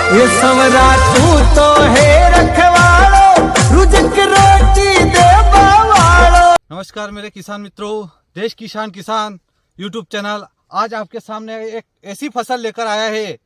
ये सवरा तू तो है रखवालो रुजक रोटी दे बावालो। नमस्कार मेरे किसान मित्रों, देश किसान किसान यूट्यूब चैनल आज आपके सामने एक ऐसी फसल लेकर आया है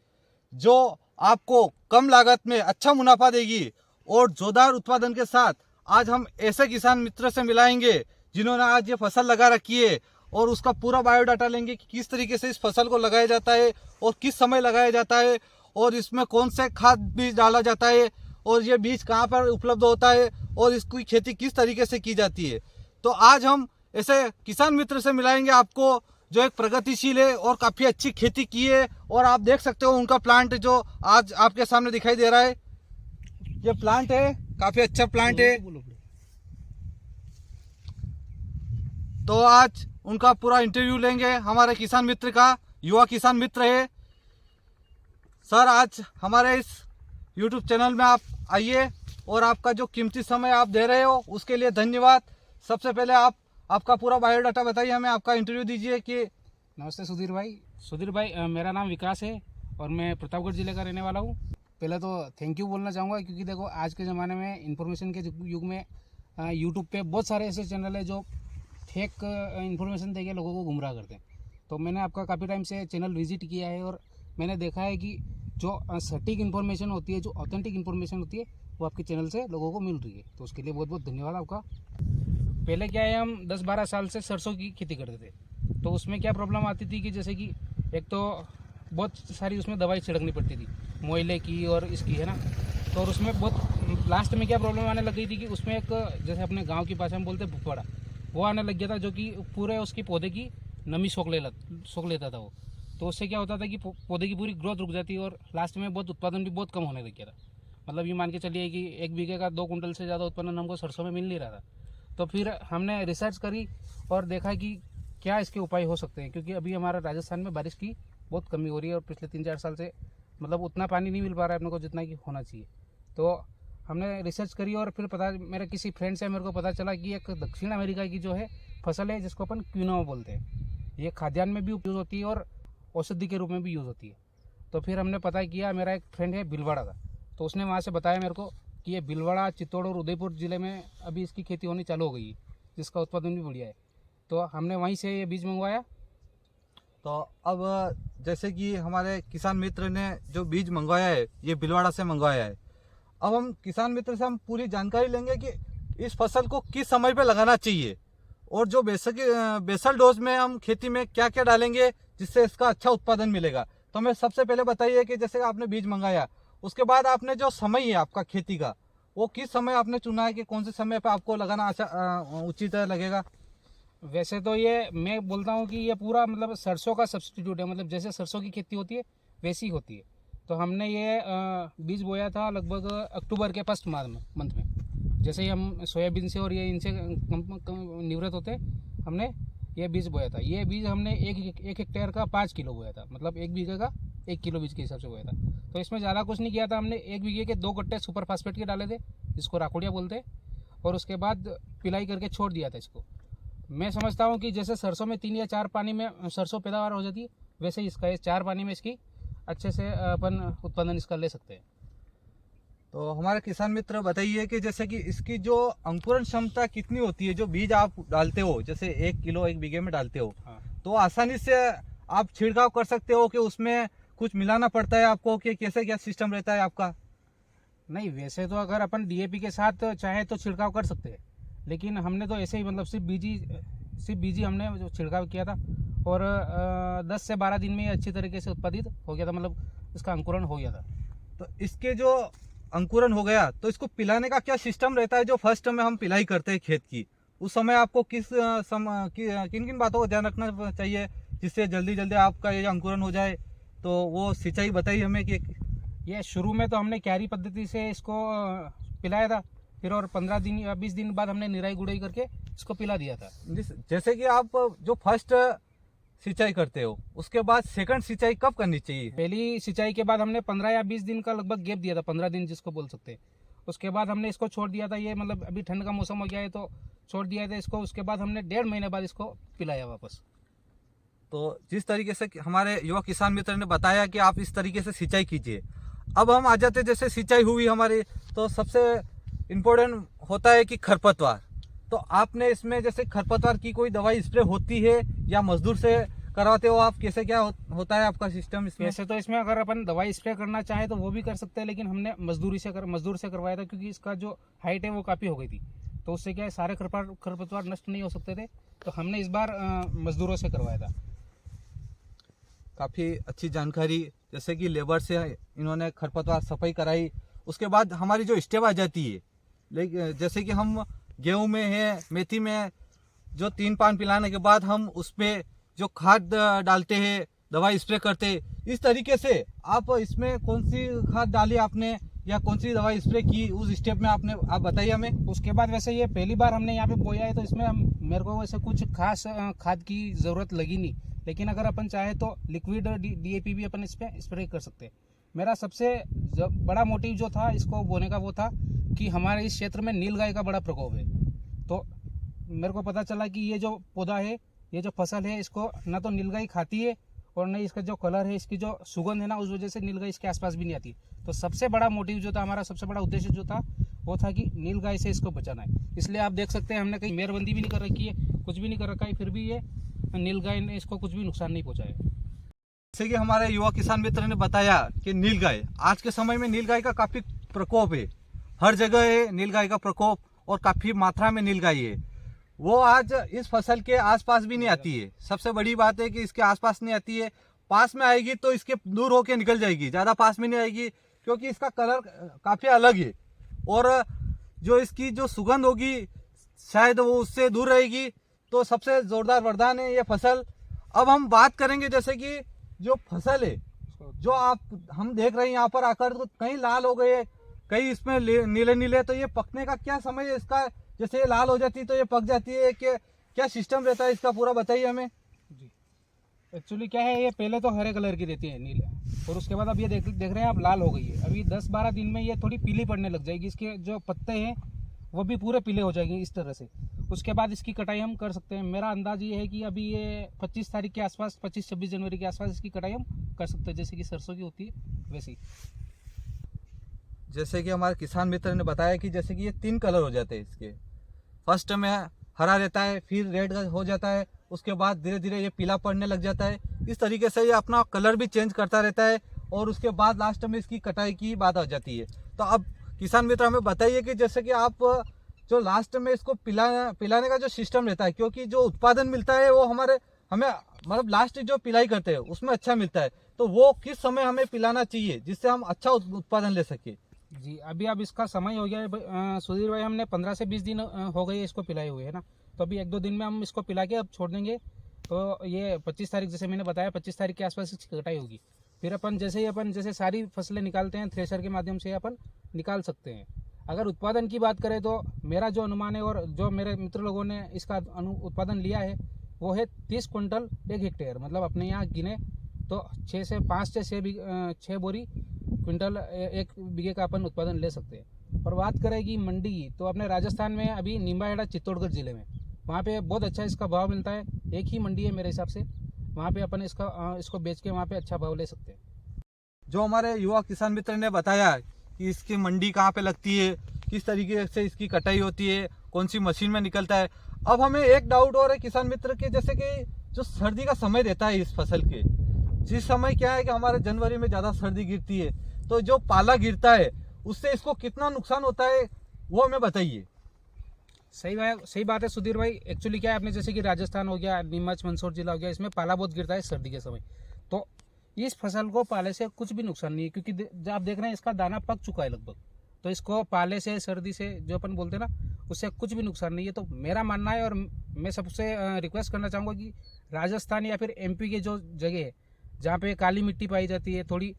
जो आपको कम लागत में अच्छा मुनाफा देगी और जोरदार उत्पादन के साथ आज हम ऐसे किसान मित्र से मिलाएंगे जिन्होंने आज ये फसल लगा रखी है और उसका पूरा बायोडाटा लेंगे कि किस तरीके से इस फसल को लगाया जाता है और किस समय लगाया जाता है और इसमें कौन से खाद बीज डाला जाता है और ये बीज कहाँ पर उपलब्ध होता है और इसकी खेती किस तरीके से की जाती है। तो आज हम ऐसे किसान मित्र से मिलाएंगे आपको जो एक प्रगतिशील है और काफ़ी अच्छी खेती की है और आप देख सकते हो उनका प्लांट जो आज आपके सामने दिखाई दे रहा है। ये प्लांट है, काफ़ी अच्छा प्लांट है। तो आज उनका पूरा इंटरव्यू लेंगे, हमारे किसान मित्र का, युवा किसान मित्र है। सर, आज हमारे इस YouTube चैनल में आप आइए और आपका जो कीमती समय आप दे रहे हो उसके लिए धन्यवाद। सबसे पहले आप आपका पूरा बायोडाटा बताइए, हमें आपका इंटरव्यू दीजिए कि। नमस्ते सुधीर भाई, मेरा नाम विकास है और मैं प्रतापगढ़ ज़िले का रहने वाला हूँ। पहले तो थैंक यू बोलना चाहूँगा क्योंकि देखो आज के ज़माने में इंफॉर्मेशन के युग में यूट्यूब पे बहुत सारे ऐसे चैनल है जो फेक इन्फॉर्मेशन देके लोगों को गुमराह करते हैं। तो मैंने आपका काफ़ी टाइम से चैनल विजिट किया है और मैंने देखा है कि जो सटीक इन्फॉर्मेशन होती है, जो ऑथेंटिक इन्फॉर्मेशन होती है, वो आपके चैनल से लोगों को मिल रही है। तो उसके लिए बहुत बहुत धन्यवाद आपका। पहले क्या है, हम 10-12 साल से सरसों की खेती करते थे। तो उसमें क्या प्रॉब्लम आती थी कि जैसे कि एक तो बहुत सारी उसमें दवाई छिड़कनी पड़ती थी, मोइले की और इसकी, है ना। तो और उसमें बहुत लास्ट में क्या प्रॉब्लम आने लग गई थी कि उसमें एक, जैसे अपने गाँव की भाषा में बोलते भुखवाड़ा, वो आने लग गया था जो कि पूरे उसकी पौधे की नमी सोख लेता था वो। तो उससे क्या होता था कि पौधे की पूरी ग्रोथ रुक जाती है और लास्ट में बहुत उत्पादन भी बहुत कम होने लग गया था। मतलब ये मान के चलिए कि 1 बीघे का 2 कुंटल से ज़्यादा उत्पादन हमको सरसों में मिल नहीं रहा था। तो फिर हमने रिसर्च करी और देखा कि क्या इसके उपाय हो सकते हैं, क्योंकि अभी हमारा राजस्थान में बारिश की बहुत कमी हो रही है और पिछले 3-4 साल से मतलब उतना पानी नहीं मिल पा रहा है अपने को जितना कि होना चाहिए। तो हमने रिसर्च करी और फिर मेरे किसी फ्रेंड से मेरे को पता चला कि एक दक्षिण अमेरिका की जो है फसल है जिसको अपन क्विनोआ बोलते हैं, ये खाद्यान्न में भी यूज़ होती है और औषधि के रूप में भी यूज़ होती है। तो फिर हमने पता किया, मेरा एक फ्रेंड है भीलवाड़ा का, तो उसने वहाँ से बताया मेरे को कि ये भीलवाड़ा, चित्तौड़ और उदयपुर ज़िले में अभी इसकी खेती होनी चालू हो गई है, जिसका उत्पादन भी बढ़िया है। तो हमने वहीं से ये बीज मंगवाया। तो अब जैसे कि हमारे किसान मित्र ने जो बीज मंगवाया है ये भीलवाड़ा से मंगवाया है। अब हम किसान मित्र से हम पूरी जानकारी लेंगे कि इस फसल को किस समय पे लगाना चाहिए और जो बेसल डोज में हम खेती में क्या क्या डालेंगे जिससे इसका अच्छा उत्पादन मिलेगा। तो हमें सबसे पहले बताइए कि जैसे आपने बीज मंगाया, उसके बाद आपने जो समय है आपका खेती का, वो किस समय आपने चुना है कि कौन से समय पे आपको लगाना अच्छा उचित लगेगा। वैसे तो ये मैं बोलता हूँ कि ये पूरा मतलब सरसों का सब्स्टिट्यूट है, मतलब जैसे सरसों की खेती होती है वैसी होती है। तो हमने ये बीज बोया था लगभग अक्टूबर के फर्स्ट मंथ में। जैसे ही हम सोयाबीन से और ये इनसे निवृत्त होते हमने ये बीज बोया था। ये बीज हमने एक हेक्टेयर का 5 किलो बोया था, मतलब 1 बीघे का 1 किलो बीज के हिसाब से बोया था। तो इसमें ज़्यादा कुछ नहीं किया था हमने। 1 बीघे के 2 गट्टे सुपर फास्फेट के डाले थे, जिसको राकोड़िया बोलते हैं, और उसके बाद पिलाई करके छोड़ दिया था इसको। मैं समझता हूँ कि जैसे सरसों में 3 या 4 पानी में सरसों पैदावार हो जाती है, वैसे इसका ये 4 पानी में इसकी अच्छे से अपन उत्पादन इसका ले सकते हैं। तो हमारे किसान मित्र बताइए कि जैसे कि इसकी जो अंकुरण क्षमता कितनी होती है, जो बीज आप डालते हो, जैसे 1 किलो 1 बीघे में डालते हो, हाँ। तो आसानी से आप छिड़काव कर सकते हो कि उसमें कुछ मिलाना पड़ता है आपको, कि कैसे क्या सिस्टम रहता है आपका। नहीं, वैसे तो अगर अपन DAP के साथ चाहे तो छिड़काव कर सकते हैं, लेकिन हमने तो ऐसे ही मतलब सिर्फ बीजी हमने जो छिड़काव किया था और 10 से 12 दिन में अच्छी तरीके से उत्पादित हो गया था, मतलब इसका अंकुरण हो गया था। तो इसके जो अंकुरण हो गया तो इसको पिलाने का क्या सिस्टम रहता है, जो फर्स्ट में हम पिलाई करते हैं खेत की, उस समय आपको किन किन बातों का ध्यान रखना चाहिए जिससे जल्दी जल्दी आपका ये अंकुरण हो जाए, तो वो सिंचाई बताइए हमें कि। ये शुरू में तो हमने क्यारी पद्धति से इसको पिलाया था, फिर और 15 दिन या 20 दिन बाद हमने निराई गुड़ाई करके इसको पिला दिया था। जैसे कि आप जो फर्स्ट सिंचाई करते हो उसके बाद सेकंड सिंचाई कब करनी चाहिए। पहली सिंचाई के बाद हमने 15 या 20 दिन का लगभग गैप दिया था, 15 दिन जिसको बोल सकते हैं। उसके बाद हमने इसको छोड़ दिया था। ये मतलब अभी ठंड का मौसम हो गया है तो छोड़ दिया था इसको। उसके बाद हमने 1.5 महीने बाद इसको पिलाया वापस। तो जिस तरीके से हमारे युवा किसान मित्र ने बताया कि आप इस तरीके से सिंचाई कीजिए। अब हम आ जाते हैं, जैसे सिंचाई हुई हमारी, तो सबसे इम्पोर्टेंट होता है कि खरपतवार। तो आपने इसमें जैसे खरपतवार की कोई दवाई स्प्रे होती है या मजदूर से करवाते हो आप, कैसे क्या होता है आपका सिस्टम इसमें? वैसे तो इसमें अगर अपन दवाई स्प्रे करना चाहे तो वो भी कर सकते हैं, लेकिन हमने मजदूर से करवाया था, क्योंकि इसका जो हाइट है वो काफ़ी हो गई थी, तो उससे क्या है सारे खरपतवार नष्ट नहीं हो सकते थे, तो हमने इस बार मजदूरों से करवाया था। काफ़ी अच्छी जानकारी, जैसे कि लेबर से इन्होंने खरपतवार सफाई कराई। उसके बाद हमारी जो स्टेप आ जाती है, लेकिन जैसे कि हम गेहूं में है, मेथी में, जो 3 पान पिलाने के बाद हम उसमें जो खाद डालते हैं, दवाई स्प्रे करते हैं, इस तरीके से आप इसमें कौन सी खाद डाली आपने या कौन सी दवाई स्प्रे की उस स्टेप में आपने, आप बताइए हमें। उसके बाद वैसे ये पहली बार हमने यहाँ पे बोया है, तो इसमें मेरे को वैसे कुछ खास खाद की ज़रूरत लगी नहीं, लेकिन अगर अपन चाहे तो लिक्विड DAP भी अपन इस पर स्प्रे कर सकते हैं। मेरा सबसे बड़ा मोटिव जो था इसको बोने का वो था कि हमारे इस क्षेत्र में नीलगाय का बड़ा प्रकोप है, तो मेरे को पता चला कि ये जो पौधा है, ये जो फसल है, इसको ना तो नीलगाय खाती है और न इसका जो कलर है, इसकी जो सुगंध है ना, उस वजह से नीलगाय इसके आसपास भी नहीं आती। तो सबसे बड़ा मोटिव जो था, हमारा सबसे बड़ा उद्देश्य जो था, वो था कि नीलगाय से इसको बचाना है। इसलिए आप देख सकते हैं हमने कहीं मेहरबंदी भी नहीं कर रखी है, कुछ भी नहीं कर रखा है, फिर भी ये नीलगाय ने इसको कुछ भी नुकसान नहीं पहुंचाया। जैसे कि हमारे युवा किसान मित्र ने बताया कि नीलगाय, आज के समय में नीलगाय का काफ़ी प्रकोप है, हर जगह है नीलगाय का प्रकोप, और काफ़ी मात्रा में नीलगाय है। वो आज इस फसल के आसपास भी नहीं आती है। सबसे बड़ी बात है कि इसके आसपास नहीं आती है, पास में आएगी तो इसके दूर होके निकल जाएगी, ज़्यादा पास में नहीं आएगी, क्योंकि इसका कलर काफ़ी अलग है, और जो इसकी जो सुगंध होगी शायद वो उससे दूर रहेगी। तो सबसे ज़ोरदार वरदान है ये फसल। अब हम बात करेंगे, जैसे कि जो फसल है, जो हम देख रहे हैं यहाँ पर आकर, तो कहीं लाल हो गए, कहीं इसमें नीले नीले, तो ये पकने का क्या समय है इसका? जैसे ये लाल हो जाती है तो ये पक जाती है, कि क्या सिस्टम रहता है इसका, पूरा बताइए हमें। जी, एक्चुअली क्या है, ये पहले तो हरे कलर की रहती है नीले, और उसके बाद अब ये देख रहे हैं आप, लाल हो गई है। अभी 10-12 दिन में ये थोड़ी पीली पड़ने लग जाएगी, इसके जो पत्ते हैं वो भी पूरे पीले हो जाएंगे इस तरह से। उसके बाद इसकी कटाई हम कर सकते हैं। मेरा अंदाज ये है कि अभी ये 25 तारीख के आसपास, 25-26 जनवरी के आसपास इसकी कटाई हम कर सकते हैं, जैसे कि सरसों की होती है वैसी। जैसे कि हमारे किसान मित्र ने बताया कि जैसे कि ये 3 कलर हो जाते हैं इसके, फर्स्ट में हरा रहता है, फिर रेड हो जाता है, उसके बाद धीरे धीरे ये पीला पड़ने लग जाता है। इस तरीके से ये अपना कलर भी चेंज करता रहता है, और उसके बाद लास्ट में इसकी कटाई की बात आ जाती है। तो अब किसान मित्र हमें बताइए कि जैसे कि आप जो लास्ट में इसको पिलाने का जो सिस्टम रहता है, क्योंकि जो उत्पादन मिलता है वो हमें मतलब लास्ट जो पिलाई करते हैं उसमें अच्छा मिलता है, तो वो किस समय हमें पिलाना चाहिए जिससे हम अच्छा उत्पादन ले सके? जी, अभी अब इसका समय हो गया है सुधीर भाई, हमने 15 से 20 दिन हो गए इसको पिलाए हुए है ना, तो अभी 1-2 दिन में हम इसको पिला के अब छोड़ देंगे। तो ये 25 तारीख, जैसे मैंने बताया, 25 तारीख के आसपास इसकी कटाई होगी। फिर अपन जैसे सारी फसलें निकालते हैं थ्रेशर के माध्यम से अपन निकाल सकते हैं। अगर उत्पादन की बात करें तो मेरा जो अनुमान है, और जो मेरे मित्र लोगों ने इसका उत्पादन लिया है, वो है 30 क्विंटल 1 हेक्टेयर। मतलब अपने यहाँ गिने तो 5 से 6 बोरी क्विंटल 1 बीघे का अपन उत्पादन ले सकते हैं। और बात करेगी मंडी की, तो अपने राजस्थान में अभी निम्बाहेड़ा चित्तौड़गढ़ ज़िले में, वहाँ पे बहुत अच्छा इसका भाव मिलता है। एक ही मंडी है मेरे हिसाब से, वहाँ पे अपन इसको बेच के वहाँ पे अच्छा भाव ले सकते हैं। जो हमारे युवा किसान मित्र ने बताया कि इसकी मंडी कहाँ पे लगती है, किस तरीके से इसकी कटाई होती है, कौन सी मशीन में निकलता है। अब हमें एक डाउट और है किसान मित्र के, जैसे कि जो सर्दी का समय रहता है इस फसल के, जिस समय क्या है कि हमारे जनवरी में ज़्यादा सर्दी गिरती है, तो जो पाला गिरता है उससे इसको कितना नुकसान होता है वो हमें बताइए। सही बात है सुधीर भाई। एक्चुअली क्या है, आपने जैसे कि राजस्थान हो गया, नीमच मंदसौर जिला हो गया, इसमें पाला बहुत गिरता है सर्दी के समय, तो इस फसल को पाले से कुछ भी नुकसान नहीं है, क्योंकि जब आप देख रहे हैं इसका दाना पक चुका है लगभग, तो इसको पाले से, सर्दी से जो अपन बोलते हैं ना, उससे कुछ भी नुकसान नहीं है। तो मेरा मानना है, और मैं सबसे रिक्वेस्ट करना चाहूँगा कि राजस्थान या फिर MP के जो जगह है जहाँ पे काली मिट्टी पाई जाती है, थोड़ी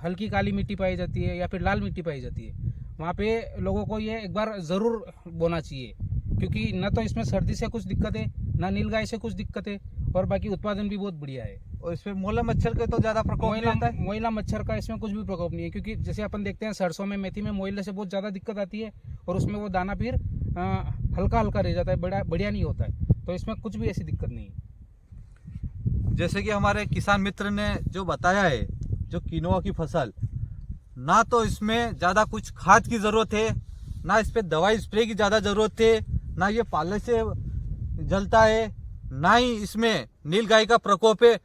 हल्की काली मिट्टी पाई जाती है या फिर लाल मिट्टी पाई जाती है, वहाँ पे लोगों को ये एक बार ज़रूर बोना चाहिए, क्योंकि न तो इसमें सर्दी से कुछ दिक्कत है, ना नीलगाय से कुछ दिक्कत है, और बाकी उत्पादन भी बहुत बढ़िया है। और इसमें मोला मच्छर के तो ज़्यादा प्रकोप नहीं होता है। मोइला मच्छर का इसमें कुछ भी प्रकोप नहीं है, क्योंकि जैसे अपन देखते हैं सरसों में, मेथी में मोइले से बहुत ज़्यादा दिक्कत आती है, और उसमें वो दाना फिर हल्का हल्का रह जाता है, बढ़िया नहीं होता है, तो इसमें कुछ भी ऐसी दिक्कत नहीं है। जैसे कि हमारे किसान मित्र ने जो बताया है, जो किनोआ की फसल ना तो इसमें ज़्यादा कुछ खाद की ज़रूरत है, ना इस पे दवाई स्प्रे की ज़्यादा ज़रूरत है, ना ये पाले से जलता है, ना ही इसमें नीलगाय का प्रकोप है।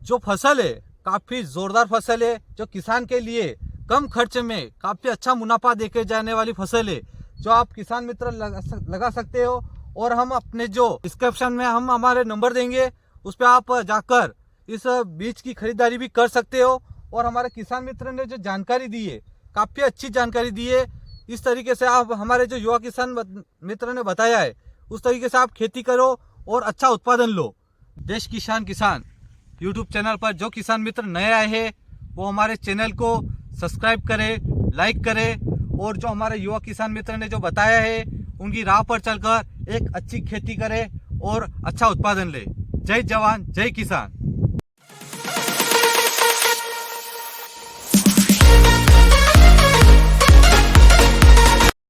जो फसल है काफ़ी ज़ोरदार फसल है, जो किसान के लिए कम खर्च में काफ़ी अच्छा मुनाफा देके जाने वाली फसल है, जो आप किसान मित्र लगा सकते हो। और हम अपने जो डिस्क्रिप्शन में हम हमारे नंबर देंगे, उस पर आप जाकर इस बीज की खरीदारी भी कर सकते हो। और हमारे किसान मित्र ने जो जानकारी दी है काफ़ी अच्छी जानकारी दी है। इस तरीके से आप हमारे जो युवा किसान मित्र ने बताया है उस तरीके से आप खेती करो और अच्छा उत्पादन लो। देश किसान यूट्यूब चैनल पर जो किसान मित्र नए आए हैं वो हमारे चैनल को सब्सक्राइब करें, लाइक करें और जो हमारे युवा किसान मित्र ने जो बताया है उनकी राह पर चलकर एक अच्छी खेती करें और अच्छा उत्पादन ले। जय जवान जय किसान।